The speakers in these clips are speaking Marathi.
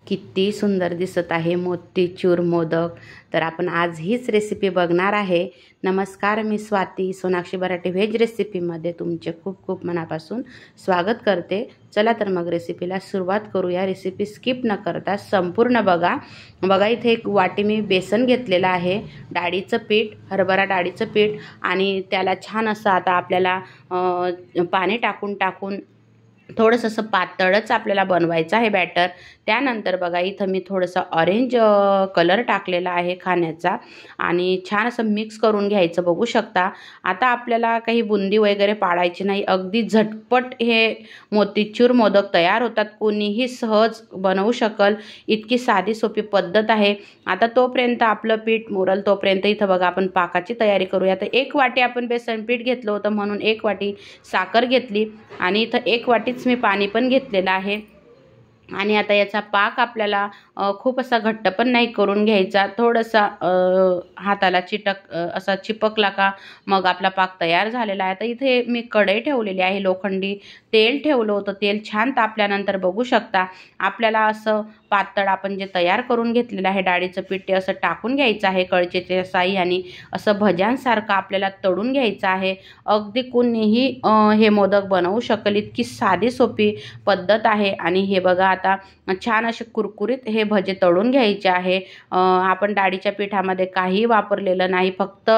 किती सुंदर दिसत आहे मोतीचूर मोदक। तर आपण आज हीच रेसिपी बघणार आहे। नमस्कार, मी स्वाती सोनाक्षी बराटे व्हेज रेसिपीमध्ये तुमचे खूप खूप मनापासून स्वागत करते। चला तर मग रेसिपीला सुरुवात करूया। रेसिपी स्किप न करता संपूर्ण बघा। इथे एक वाटी मी बेसन घेतलेलं आहे, डाळीचं पीठ, हरभरा डाळीचं पीठ, आणि त्याला छान असं आता आपल्याला पाणी टाकून थोडंसं असं पातळच आपल्याला बनवायचं आहे बॅटर। त्यानंतर बघा इथं मी थोडंसं ऑरेंज कलर टाकलेला आहे खाण्याचा, आणि छान असं मिक्स करून घ्यायचं। बघू शकता आता आपल्याला काही बुंदी वगैरे पाडायची नाही, अगदी झटपट हे मोतीचूर मोदक तयार होतात। कोणीही सहज बनवू शकल, इतकी साधी सोपी पद्धत आहे। आता तोपर्यंत आपलं पीठ मुरल तोपर्यंत इथं बघा आपण पाकाची तयारी करूया। तर 1 वाटी आपण बेसन पीठ घेतलं होतं म्हणून 1 वाटी साखर घेतली, आणि इथं 1 वाटीच मी पाणी पण घेतलेलं आहे। आणि आता याचा पाक आपल्याला खूप असा घट्ट पण नाही करून घ्यायचा, थोडासा हाताला असा चिपकला का मग आपला पाक तयार झालेला आहे। तर इथे मी कढई ठेवलेली आहे, लोखंडी तेल ठेवलं होतं। तेल छान तापल्यानंतर बघू शकता आपल्याला असं पातळ आपण जे तयार करून घेतलेलं आहे डाळीचं पीठ, ते असं टाकून घ्यायचं आहे कळचीच्या साहाय्याने। असं भज्यांसारखं आपल्याला तळून घ्यायचं आहे। अगदी कोणीही हे मोदक बनवू शकेल, इतकी साधी सोपी पद्धत आहे। आणि हे बघा आता छान असे कुरकुरीत हे भजे तळून घ्यायचे आहे। आपण डाळीच्या पिठामध्ये काही वापरलेलं नाही, फक्त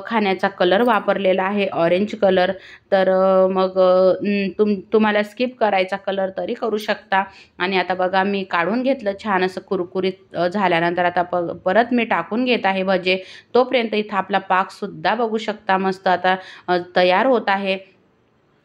खाण्याचा कलर वापरलेला आहे, ऑरेंज कलर। तर मग तुम्हाला स्किप करायचा कलर तरी करू शकता। आणि आता बघा मी काढून घेतलं छान असं कुरकुरीत झाल्यानंतर आता परत मी टाकून घेत आहे भजे। तोपर्यंत इथं आपला पाक सुद्धा बघू शकता मस्त आता तयार होत आहे।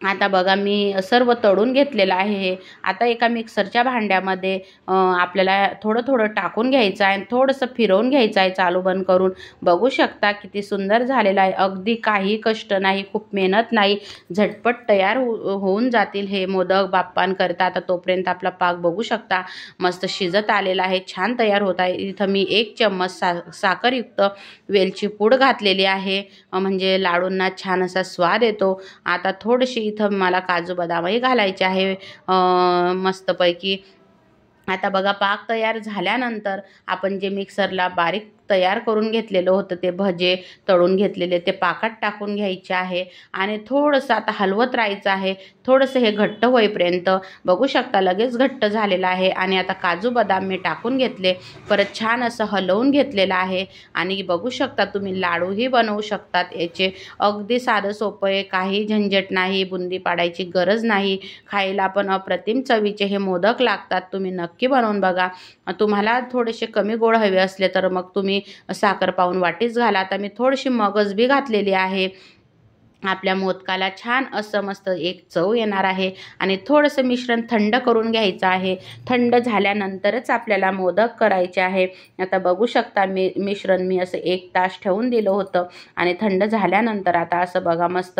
आता बघा मी सर्व तळून घेतलेलं आहे। आता एका मिक्सरच्या भांड्यामध्ये आपल्याला थोडं टाकून घ्यायचं आहे, थोडंसं फिरवून घ्यायचं आहे चालू बंद करून। बघू शकता किती सुंदर झालेलं आहे, अगदी काही कष्ट नाही, खूप मेहनत नाही, झटपट तयार होऊन जातील हे मोदक बाप्पांकरता। आता तोपर्यंत आपला पाक बघू शकता मस्त शिजत आलेला आहे, छान तयार होत आहे। इथं मी 1 चम्मच साखरयुक्त वेलची पूड घातलेली आहे, म्हणजे लाडूंना छान असा स्वाद येतो। आता थोडीशी इथं मला काजू बदामही घालायचे आहे मस्तपैकी। आता बघा पाक तयार झाल्यानंतर आपण जे मिक्सरला बारीक तयार करून घेतलेलं होतं ते भजे तळून घेतलेले ते पाकात टाकून घ्यायचे आहे, आणि थोडंसं आता हलवत राहायचं आहे, थोडंसं हे घट्ट होईपर्यंत। बघू शकता लगेच घट्ट झालेलं आहे। आणि आता काजू बदाम मी टाकून घेतले, परत छान असं हलवून घेतलेलं आहे। आणि बघू शकता तुम्ही लाडूही बनवू शकतात याचे, अगदी साधं सोपं आहे, काही झंझट नाही, बुंदी पाडायची गरज नाही, खायला पण अप्रतिम चवीचे हे मोदक लागतात। तुम्ही नक्की बनवून बघा। तुम्हाला थोडेसे कमी गोड हवे असले तर मग तुम्ही साखर पाऊण वाटीच घाला। आता मी थोडीशी मगज बी घातलेली आहे, आपल्या मोदकाला छान असं मस्त एक चव येणार आहे। आणि थोडंसं मिश्रण थंड करून घ्यायचं आहे, थंड झाल्यानंतरच आपल्याला मोदक करायचे आहे। आता बघू शकता मिश्रण मी असं 1 तास ठेवून दिलं होतं, आणि थंड झाल्यानंतर आता असं बघा मस्त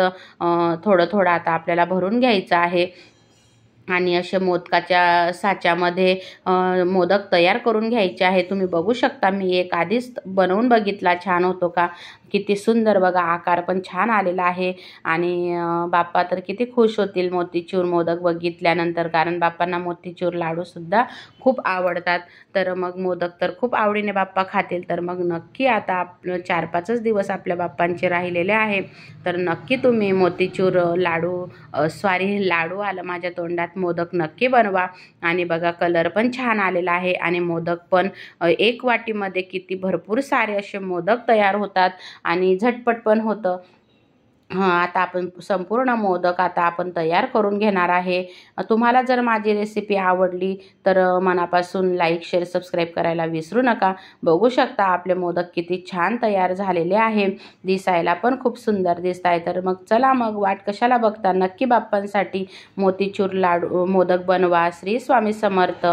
थोडं आता आपल्याला भरून घ्यायचं आहे। आणि अशा मोदकाच्या साच्यामध्ये मोदक तयार करून घ्यायचे आहे। तुम्ही बघू शकता मी एक आधीच बनवून बघितला, छान होतो का, किती सुंदर बघा, आकार पण छान आलेला आहे। आणि बाप्पा तर किती खुश होतील मोतीचूर मोदक बघितल्यानंतर, कारण बाप्पांना मोतीचूर लाडूसुद्धा खूप आवडतात। तर मग मोदक तर खूप आवडीने बाप्पा खातील। तर मग नक्की आता 4-5च दिवस आपल्या बाप्पांचे राहिलेले आहे, तर नक्की तुम्ही मोतीचूर लाडू आलं माझ्या तोंडात, मोदक नक्की बनवा। आणि बघा कलर पण छान आलेला आहे, आणि मोदक पण 1 वाटीमध्ये किती भरपूर सारे असे मोदक तयार होतात, आणि झटपट पण होतं। आता आपण संपूर्ण मोदक आता आपण तयार करून घेणार आहे। तुम्हाला जर माझी रेसिपी आवडली तर मनापासून लाईक, शेअर, सबस्क्राईब करायला विसरू नका। बघू शकता आपले मोदक किती छान तयार झालेले आहे, दिसायला पण खूप सुंदर दिसत आहे। तर मग चला मग वाट कशाला बघता, नक्की बाप्पांसाठी मोतीचूर मोदक बनवा। श्री स्वामी समर्थ।